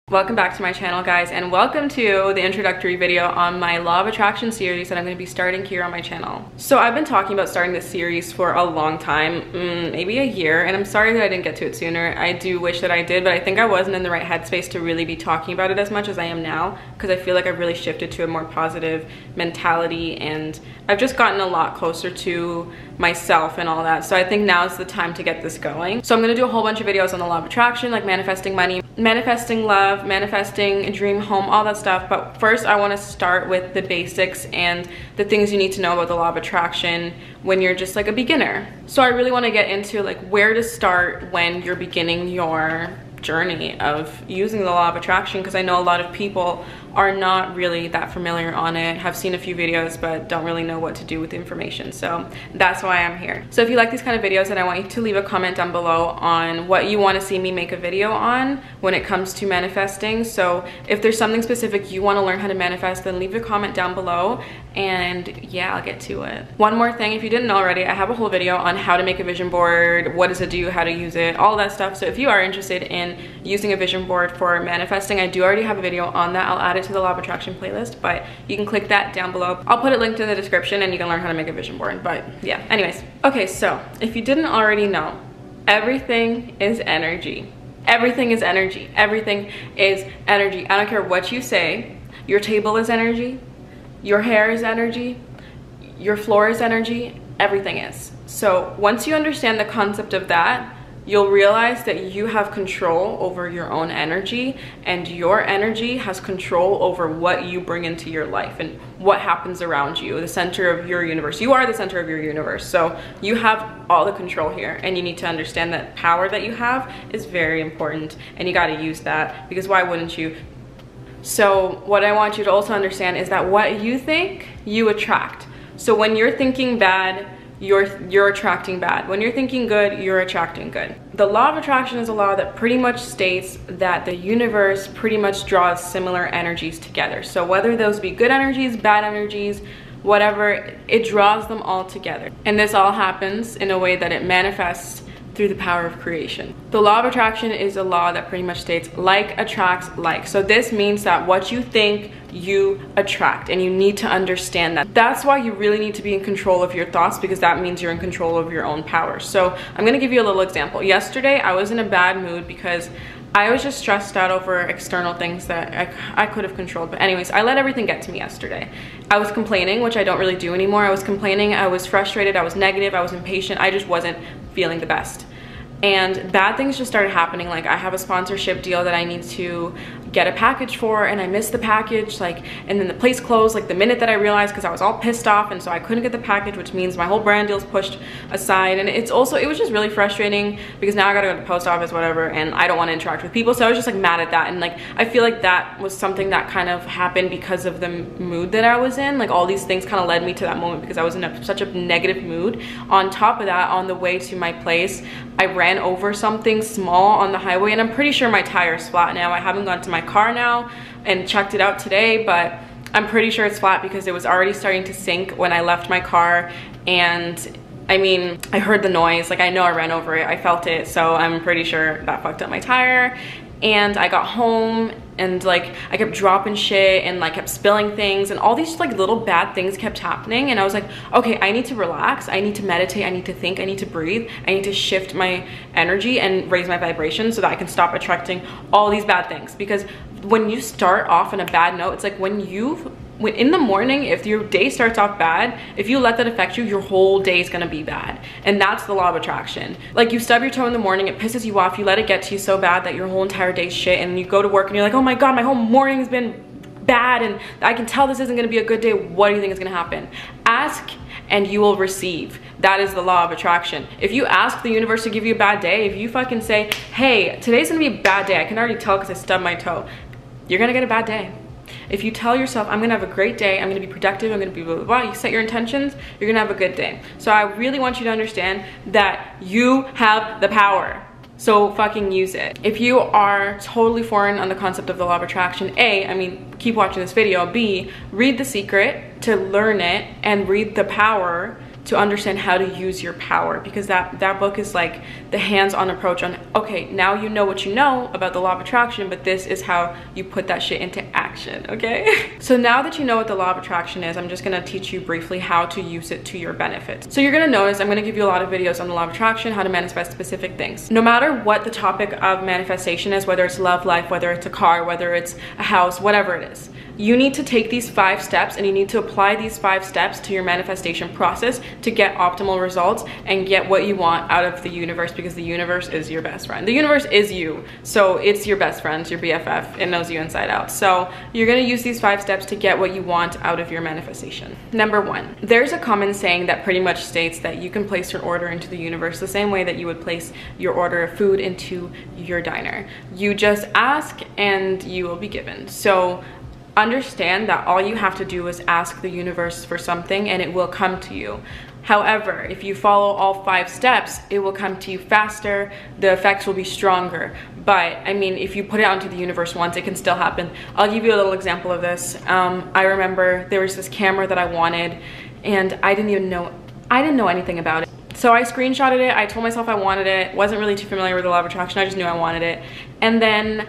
Welcome back to my channel, guys, and welcome to the introductory video on my Law of Attraction series that I'm going to be starting here on my channel. So I've been talking about starting this series for a long time, maybe a year, and I'm sorry that I didn't get to it sooner. I do wish that I did, but I think I wasn't in the right headspace to really be talking about it as much as I am now, because I feel like I've really shifted to a more positive mentality and I've just gotten a lot closer to myself and all that. So I think now is the time to get this going. So I'm going to do a whole bunch of videos on the Law of Attraction, like manifesting money, manifesting love, manifesting a dream home, all that stuff. But first I want to start with the basics and the things you need to know about the Law of Attraction when you're just like a beginner. So I really want to get into like where to start when you're beginning your journey of using the Law of Attraction, because I know a lot of people are not really that familiar on it, have seen a few videos but don't really know what to do with the information. So that's why I'm here. So if you like these kind of videos, then I want you to leave a comment down below on what you want to see me make a video on when it comes to manifesting. So if there's something specific you want to learn how to manifest, then leave a comment down below and yeah, I'll get to it. One more thing, if you didn't know already, I have a whole video on how to make a vision board, what does it do, how to use it, all that stuff. So if you are interested in using a vision board for manifesting, I do already have a video on that. I'll add it to the Law of Attraction playlist, but you can click that down below. I'll put it linked in the description and you can learn how to make a vision board. But yeah, anyways. Okay, so if you didn't already know, everything is energy. Everything is energy. Everything is energy. I don't care what you say. Your table is energy. Your hair is energy. Your floor is energy. Everything is. So once you understand the concept of that, you'll realize that you have control over your own energy, and your energy has control over what you bring into your life and what happens around you, the center of your universe. You are the center of your universe, so you have all the control here, and you need to understand that power that you have is very important, and you got to use that, because why wouldn't you? So what I want you to also understand is that what you think, you attract. So when you're thinking bad, you're attracting bad. When you're thinking good, you're attracting good. The Law of Attraction is a law that pretty much states that the universe pretty much draws similar energies together. So whether those be good energies, bad energies, whatever, it draws them all together. And this all happens in a way that it manifests through the power of creation. The Law of Attraction is a law that pretty much states like attracts like. So this means that what you think, you attract, and you need to understand that. That's why you really need to be in control of your thoughts, because that means you're in control of your own power. So I'm gonna give you a little example. Yesterday, I was in a bad mood because I was just stressed out over external things that I could have controlled. But anyways, I let everything get to me yesterday. I was complaining, which I don't really do anymore. I was complaining, I was frustrated, I was negative, I was impatient. I just wasn't feeling the best. And bad things just started happening. Like I have a sponsorship deal that I need to get a package for, and I missed the package, like, and then the place closed like the minute that I realized, because I was all pissed off, and so I couldn't get the package, which means my whole brand deal's pushed aside. And it was just really frustrating because now I gotta go to the post office, whatever, and I don't want to interact with people. So I was just like mad at that, and like I feel like that was something that kind of happened because of the mood that I was in. Like all these things kind of led me to that moment because I was in such a negative mood. On top of that, on the way to my place, I ran over something small on the highway, and I'm pretty sure my tire's flat now. I haven't gone to my car now and checked it out today, but I'm pretty sure it's flat because it was already starting to sink when I left my car. And I mean, I heard the noise, like I know I ran over it, I felt it, so I'm pretty sure that fucked up my tire. And I got home and like I kept dropping shit and like kept spilling things, and all these like little bad things kept happening. And I was like, okay, I need to relax, I need to meditate, I need to think, I need to breathe, I need to shift my energy and raise my vibration so that I can stop attracting all these bad things. Because when you start off on a bad note, it's like when in the morning, if your day starts off bad, if you let that affect you, your whole day is gonna be bad. And that's the Law of Attraction. Like you stub your toe in the morning, it pisses you off, you let it get to you so bad that your whole entire day's shit, and you go to work and you're like, oh my god, my whole morning has been bad and I can tell this isn't gonna be a good day. What do you think is gonna happen? Ask and you will receive. That is the Law of Attraction. If you ask the universe to give you a bad day, if you fucking say, hey, today's gonna be a bad day, I can already tell because I stubbed my toe, you're gonna get a bad day. If you tell yourself, I'm gonna have a great day, I'm gonna be productive, I'm gonna be blah, blah, blah, you set your intentions, you're gonna have a good day. So I really want you to understand that you have the power. So fucking use it. If you are totally foreign on the concept of the Law of Attraction, I mean, keep watching this video. B, read The Secret to learn it, and read The Power to understand how to use your power, because that book is like the hands-on approach on, okay, now you know what you know about the law of attraction, but this is how you put that shit into action, okay? So now that you know what the law of attraction is, I'm just gonna teach you briefly how to use it to your benefit. So you're gonna notice I'm gonna give you a lot of videos on the law of attraction, how to manifest specific things. No matter what the topic of manifestation is, whether it's love life, whether it's a car, whether it's a house, whatever it is, you need to take these 5 steps and you need to apply these 5 steps to your manifestation process to get optimal results and get what you want out of the universe, because the universe is your best friend. The universe is you, so it's your best friend, your BFF. It knows you inside out. So you're gonna use these 5 steps to get what you want out of your manifestation. Number 1, there's a common saying that pretty much states that you can place your order into the universe the same way that you would place your order of food into your diner. You just ask and you will be given. So understand that all you have to do is ask the universe for something and it will come to you. However, if you follow all 5 steps, it will come to you faster, the effects will be stronger. But I mean, if you put it out into the universe once, it can still happen. I'll give you a little example of this. I remember there was this camera that I wanted and I didn't know anything about it. So I screenshotted it, I told myself I wanted it, wasn't really too familiar with the law of attraction, I just knew I wanted it. And then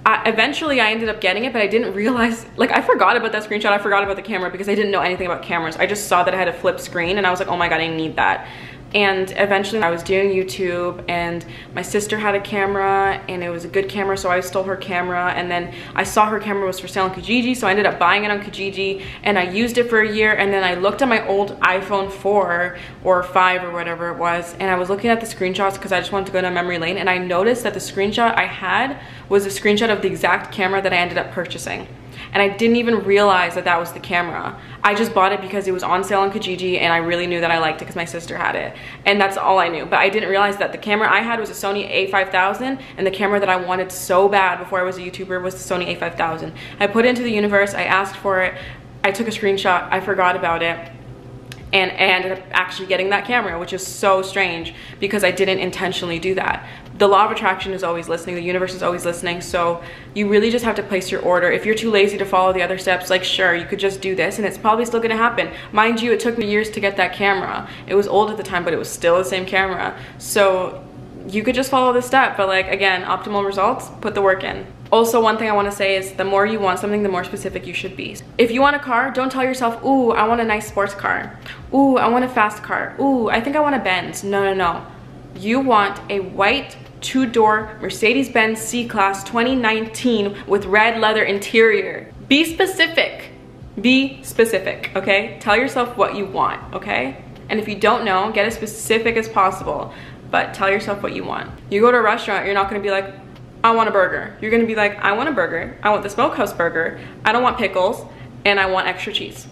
eventually I ended up getting it, but I didn't realize, like, I forgot about that screenshot, I forgot about the camera because I didn't know anything about cameras. I just saw that it had a flip screen and I was like, oh my god, I need that. And eventually I was doing YouTube and my sister had a camera and it was a good camera, so I stole her camera, and then I saw her camera was for sale on Kijiji, so I ended up buying it on Kijiji and I used it for a year. And then I looked at my old iPhone 4 or 5 or whatever it was, and I was looking at the screenshots because I just wanted to go down memory lane, and I noticed that the screenshot I had was a screenshot of the exact camera that I ended up purchasing. And I didn't even realize that that was the camera. I just bought it because it was on sale on Kijiji and I really knew that I liked it because my sister had it. And that's all I knew. But I didn't realize that the camera I had was a Sony a5000, and the camera that I wanted so bad before I was a YouTuber was the Sony a5000. I put it into the universe, I asked for it, I took a screenshot, I forgot about it, and I ended up actually getting that camera, which is so strange because I didn't intentionally do that. The law of attraction is always listening, the universe is always listening, so you really just have to place your order. If you're too lazy to follow the other steps, like, sure, you could just do this and it's probably still gonna happen. Mind you, it took me years to get that camera. It was old at the time, but it was still the same camera. So you could just follow this step, but like, again, optimal results, put the work in. Also, one thing I want to say is the more you want something, the more specific you should be. If you want a car, don't tell yourself, ooh, I want a nice sports car. Ooh, I want a fast car. Ooh, I think I want a Benz. No, no, no. You want a white 2-door Mercedes-Benz C-Class 2019 with red leather interior. Be specific. Be specific, okay? Tell yourself what you want, okay? And if you don't know, get as specific as possible, but tell yourself what you want. You go to a restaurant, you're not gonna be like, I want a burger. You're gonna be like, I want a burger, I want the smokehouse burger, I don't want pickles, and I want extra cheese.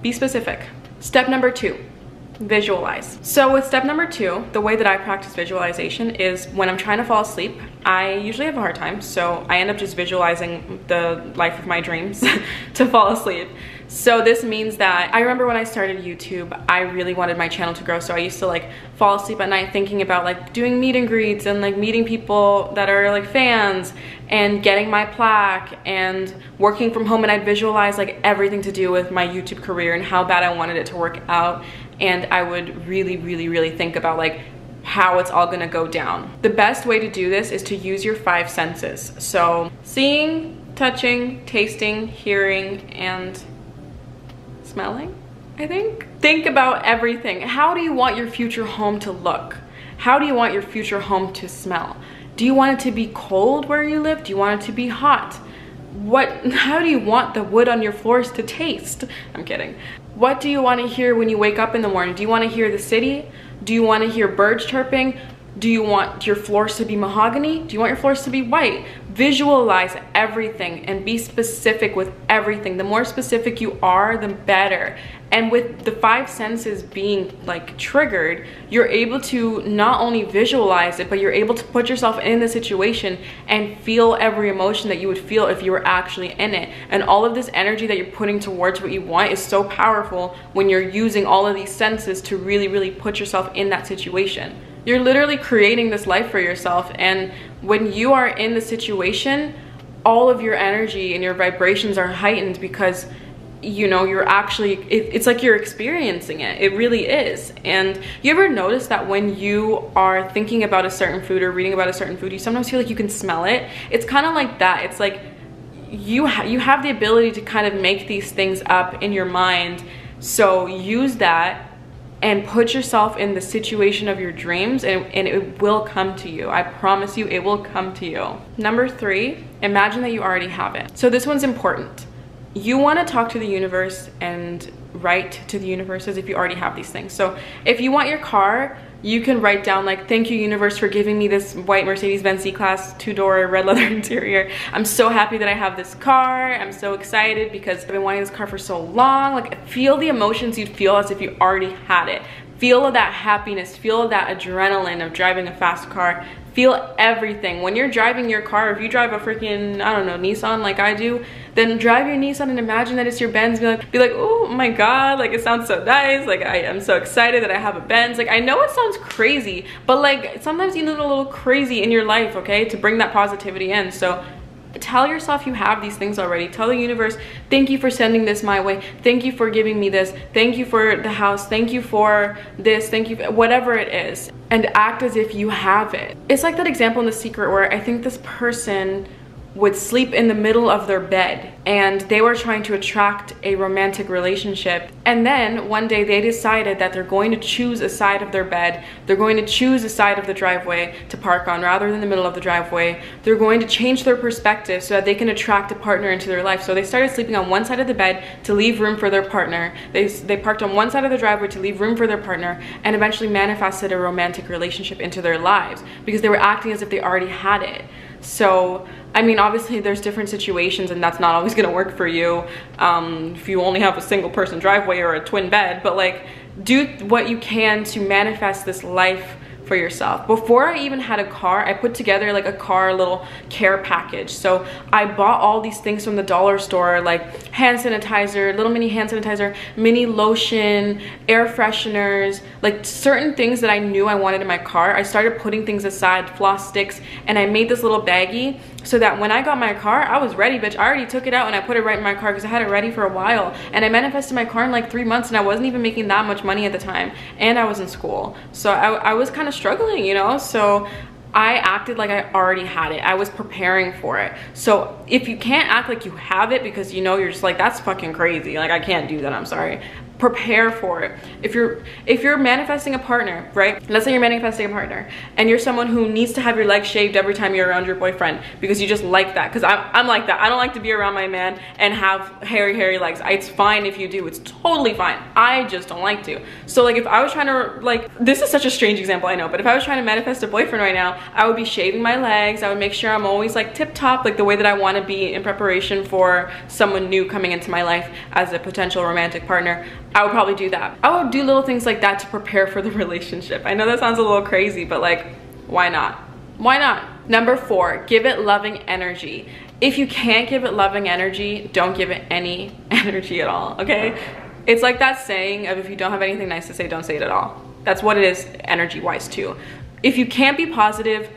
Be specific. Step number 2, visualize. So with step number 2, the way that I practice visualization is when I'm trying to fall asleep, I usually have a hard time, so I end up just visualizing the life of my dreams to fall asleep. So this means that I remember when I started YouTube, I really wanted my channel to grow, so I used to like fall asleep at night thinking about like doing meet and greets and like meeting people that are like fans and getting my plaque and working from home, and I'd visualize like everything to do with my YouTube career and how bad I wanted it to work out, and I would really think about like how it's all gonna go down. The best way to do this is to use your 5 senses. So seeing, touching, tasting, hearing, and smelling, I think. Think about everything. How do you want your future home to look? How do you want your future home to smell? Do you want it to be cold where you live? Do you want it to be hot? How do you want the wood on your floors to taste? I'm kidding. What do you want to hear when you wake up in the morning? Do you want to hear the city? Do you want to hear birds chirping? Do you want your floors to be mahogany? Do you want your floors to be white? Visualize everything and be specific with everything. The more specific you are, the better. And with the 5 senses being like triggered, you're able to not only visualize it, but you're able to put yourself in the situation and feel every emotion that you would feel if you were actually in it. And all of this energy that you're putting towards what you want is so powerful when you're using all of these senses to really put yourself in that situation. You're literally creating this life for yourself, and when you are in the situation, all of your energy and your vibrations are heightened because you know, you're actually, it's like you're experiencing it. It really is. And you ever notice that when you are thinking about a certain food or reading about a certain food, you sometimes feel like you can smell it? It's kind of like that. It's like you have the ability to kind of make these things up in your mind. So use that and put yourself in the situation of your dreams, and it will come to you. I promise you, it will come to you. Number 3, imagine that you already have it. So this one's important. You want to talk to the universe and write to the universe as if you already have these things. So if you want your car, you can write down like, thank you universe for giving me this white Mercedes-Benz C-Class 2-door red leather interior. I'm so happy that I have this car. I'm so excited because I've been wanting this car for so long. Like, feel the emotions you'd feel as if you already had it. Feel that happiness, feel that adrenaline of driving a fast car. Feel everything. When you're driving your car, if you drive a freaking, I don't know, Nissan like I do, then drive your Nissan and imagine that it's your Benz. Be like, oh my God, like it sounds so nice. Like I am so excited that I have a Benz. Like I know it sounds crazy, but like sometimes you need a little crazy in your life, okay, to bring that positivity in. So tell yourself you have these things already. Tell the universe, thank you for sending this my way. Thank you for giving me this. Thank you for the house. Thank you for this. Thank you for whatever it is. And act as if you have it. It's like that example in The Secret where I think this person would sleep in the middle of their bed and they were trying to attract a romantic relationship. And then one day they decided that they're going to choose a side of their bed. They're going to choose a side of the driveway to park on rather than the middle of the driveway. They're going to change their perspective so that they can attract a partner into their life. So they started sleeping on one side of the bed to leave room for their partner. They parked on one side of the driveway to leave room for their partner, and eventually manifested a romantic relationship into their lives because they were acting as if they already had it. So, I mean, obviously there's different situations and that's not always gonna work for you if you only have a single person driveway or a twin bed, but like do what you can to manifest this life for yourself. Before I even had a car, I put together like a car little care package. So I bought all these things from the dollar store, like hand sanitizer, little mini hand sanitizer, mini lotion, air fresheners, like certain things that I knew I wanted in my car. I started putting things aside, floss sticks, and I made this little baggie so that when I got my car, I was ready, bitch. I already took it out and I put it right in my car because I had it ready for a while. And I manifested my car in like 3 months and I wasn't even making that much money at the time. And I was in school. So I was kind of struggling, you know? So I acted like I already had it. I was preparing for it. So if you can't act like you have it because you know you're just like, that's fucking crazy. Like I can't do that, I'm sorry. Prepare for it. If you're manifesting a partner, right? Let's say you're manifesting a partner and you're someone who needs to have your legs shaved every time you're around your boyfriend because you just like that. Because I'm like that. I don't like to be around my man and have hairy legs. It's fine if you do. It's totally fine. I just don't like to. So like if I was trying to, like, this is such a strange example, I know, but if I was trying to manifest a boyfriend right now, I would be shaving my legs. I would make sure I'm always like tip top, like the way that I want to be in preparation for someone new coming into my life as a potential romantic partner. I would probably do that. I would do little things like that to prepare for the relationship. I know that sounds a little crazy, but like, why not? Why not? Number 4, give it loving energy. If you can't give it loving energy, don't give it any energy at all, okay? It's like that saying of if you don't have anything nice to say, don't say it at all. That's what it is energy-wise too. If you can't be positive,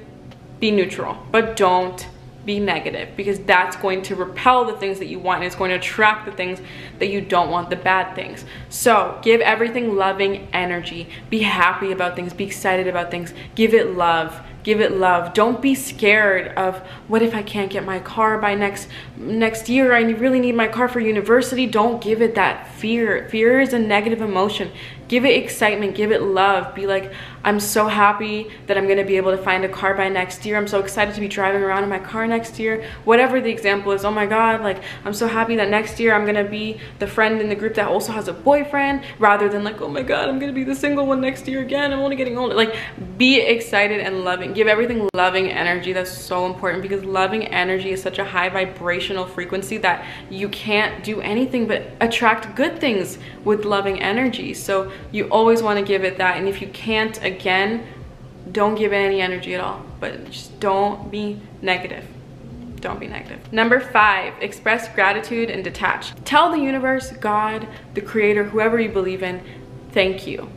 be neutral, but don't be negative, because that's going to repel the things that you want and it's going to attract the things that you don't want, the bad things. So give everything loving energy. Be happy about things, be excited about things, give it love. Give it love. Don't be scared of what if I can't get my car by next year? I really need my car for university. Don't give it that fear. Fear is a negative emotion. Give it excitement, give it love. Be like, I'm so happy that I'm gonna be able to find a car by next year. I'm so excited to be driving around in my car next year. Whatever the example is, oh my God, like I'm so happy that next year I'm gonna be the friend in the group that also has a boyfriend, rather than like, oh my God, I'm gonna be the single one next year again. I'm only getting older. Like, be excited and loving. Give everything loving energy. That's so important, because loving energy is such a high vibrational frequency that you can't do anything but attract good things with loving energy. So you always want to give it that. And if you can't, again, don't give it any energy at all, but just don't be negative. Don't be negative. Number 5, express gratitude and detach. Tell the universe, God, the creator, whoever you believe in, thank you.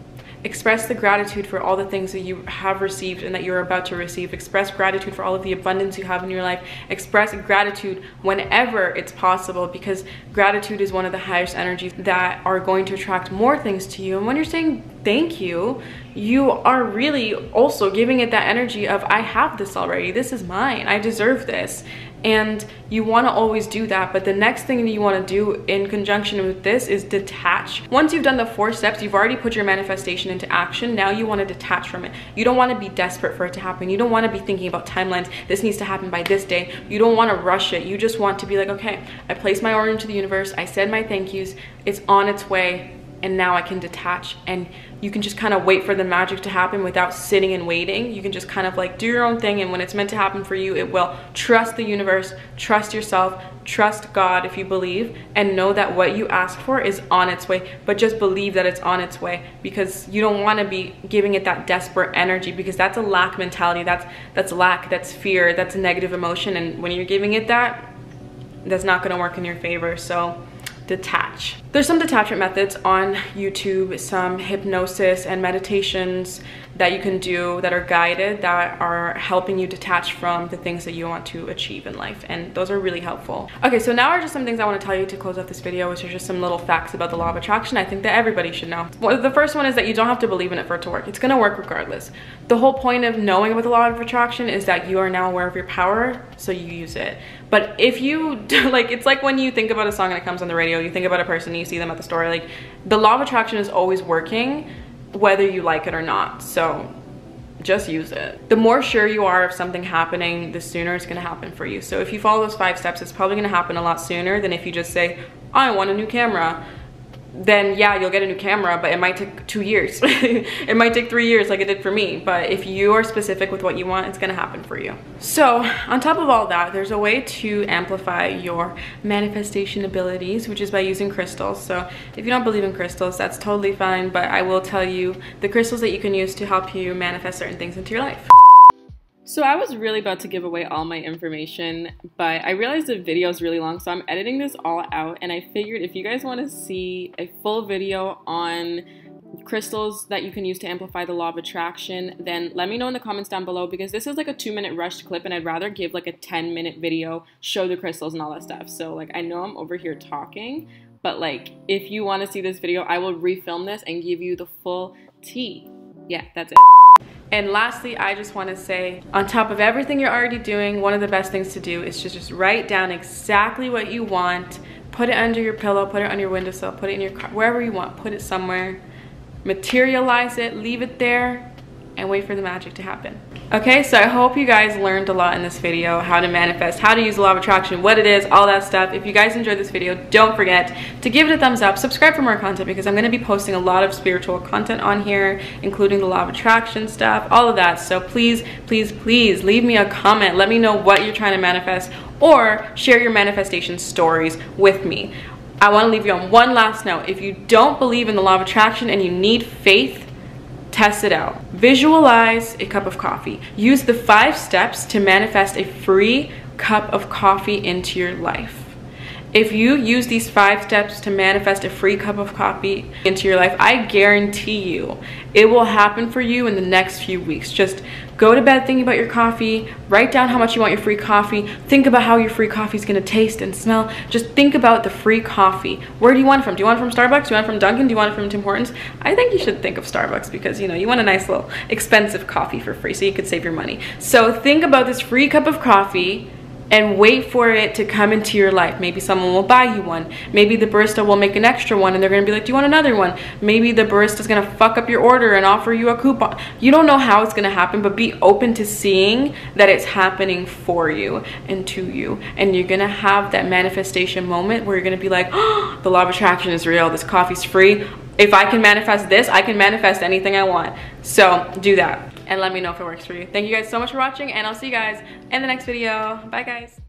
Express the gratitude for all the things that you have received and that you're about to receive. Express gratitude for all of the abundance you have in your life. Express gratitude whenever it's possible, because gratitude is one of the highest energies that are going to attract more things to you. And when you're saying thank you, you are really also giving it that energy of, I have this already, this is mine, I deserve this. And you want to always do that. But the next thing that you want to do in conjunction with this is detach. Once you've done the 4 steps, you've already put your manifestation into action. Now you want to detach from it. You don't want to be desperate for it to happen. You don't want to be thinking about timelines. This needs to happen by this day. You don't want to rush it. You just want to be like, okay, I placed my order into the universe. I said my thank yous. It's on its way. And now I can detach, and you can just kind of wait for the magic to happen without sitting and waiting. You can just kind of like do your own thing, and when it's meant to happen for you, it will. Trust the universe, trust yourself, trust God if you believe, and know that what you ask for is on its way. But just believe that it's on its way, because you don't want to be giving it that desperate energy, because that's a lack mentality. That's lack, that's fear, that's a negative emotion, and when you're giving it that's not going to work in your favor. So detach. There's some detachment methods on YouTube, some hypnosis and meditations that you can do that are guided, that are helping you detach from the things that you want to achieve in life, and those are really helpful. Okay, so now are just some things I want to tell you to close off this video, which are just some little facts about the law of attraction I think that everybody should know. Well, the first one is that you don't have to believe in it for it to work. It's going to work regardless. The whole point of knowing about the law of attraction is that you are now aware of your power, so you use it. But if you like, it's like when you think about a song and it comes on the radio, you think about a person and you see them at the store, like the law of attraction is always working whether you like it or not. So just use it. The more sure you are of something happening, the sooner it's going to happen for you. So if you follow those 5 steps, it's probably going to happen a lot sooner than if you just say, I want a new camera. Then yeah, you'll get a new camera, but it might take 2 years. It might take 3 years like it did for me. But if you are specific with what you want, it's gonna happen for you. So on top of all that, there's a way to amplify your manifestation abilities, which is by using crystals. So if you don't believe in crystals, that's totally fine, but I will tell you the crystals that you can use to help you manifest certain things into your life. So I was really about to give away all my information, but I realized the video is really long, so I'm editing this all out, and I figured if you guys want to see a full video on crystals that you can use to amplify the law of attraction, then let me know in the comments down below, because this is like a 2-minute rushed clip and I'd rather give like a 10-minute video, show the crystals and all that stuff. So like, I know I'm over here talking, but like if you want to see this video, I will refilm this and give you the full tea. Yeah, that's it. And lastly, I just want to say, on top of everything you're already doing, one of the best things to do is just write down exactly what you want. Put it under your pillow, put it on your windowsill, put it in your car, wherever you want, put it somewhere. Materialize it, leave it there, and wait for the magic to happen. Okay, so I hope you guys learned a lot in this video, how to manifest, how to use the law of attraction, what it is, all that stuff. If you guys enjoyed this video, don't forget to give it a thumbs up, subscribe for more content, because I'm going to be posting a lot of spiritual content on here, including the law of attraction stuff, all of that. So please, please, please leave me a comment. Let me know what you're trying to manifest, or share your manifestation stories with me. I want to leave you on one last note. If you don't believe in the law of attraction and you need faith, test it out. Visualize a cup of coffee. Use the 5 steps to manifest a free cup of coffee into your life. If you use these 5 steps to manifest a free cup of coffee into your life, I guarantee you it will happen for you in the next few weeks. Just go to bed thinking about your coffee, write down how much you want your free coffee, think about how your free coffee is going to taste and smell. Just think about the free coffee. Where do you want it from? Do you want it from Starbucks? Do you want it from Dunkin'? Do you want it from Tim Hortons? I think you should think of Starbucks, because you know you want a nice little expensive coffee for free, so you could save your money. So think about this free cup of coffee and wait for it to come into your life. Maybe someone will buy you one. Maybe the barista will make an extra one and they're gonna be like, do you want another one? Maybe the barista's gonna fuck up your order and offer you a coupon. You don't know how it's gonna happen, but be open to seeing that it's happening for you and to you. And you're gonna have that manifestation moment where you're gonna be like, oh, the law of attraction is real, this coffee's free. If I can manifest this, I can manifest anything I want. So do that and let me know if it works for you. Thank you guys so much for watching, and I'll see you guys in the next video. Bye guys.